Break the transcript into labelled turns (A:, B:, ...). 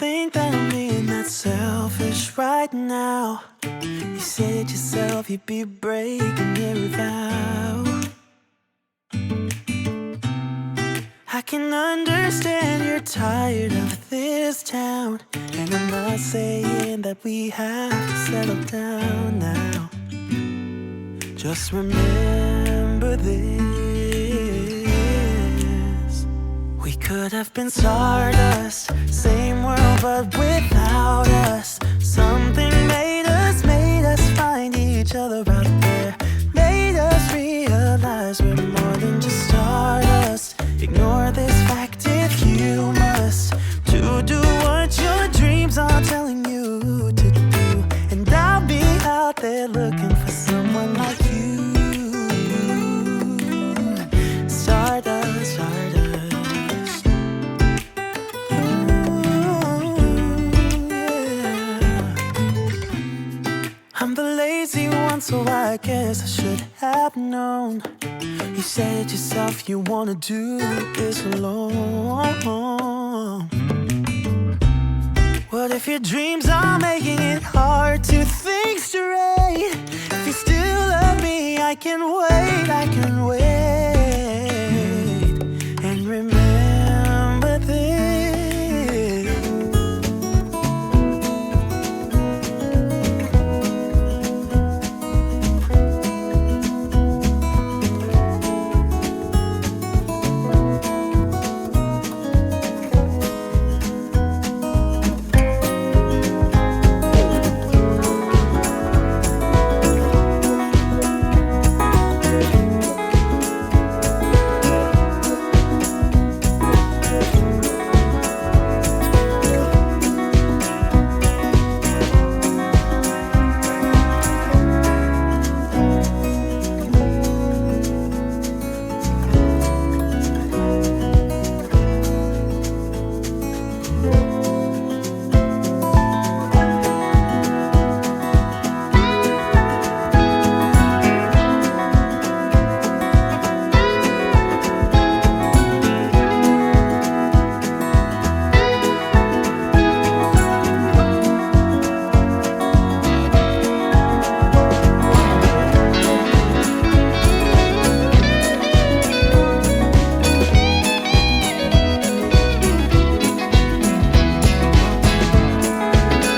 A: think that I'm being that selfish right now. You said yourself you'd be breaking your vow. I can understand you're tired of this town, and I'm not saying that we have to settle down now. Just remember this: we could have been stardust, same world but without us. Something made us find each other out there, made us realize we're more than just stardust. Ignore this fact if you must, to do what your dreams are telling you to do. And I'll be out there looking for someone like you. Stardust, stardust. Ooh, yeah. I'm the lazy one, so I guess I should have known. You said yourself you wanna do this alone. What if your dreams are making it hard to think straight? If you still love me, I can wait, I can wait.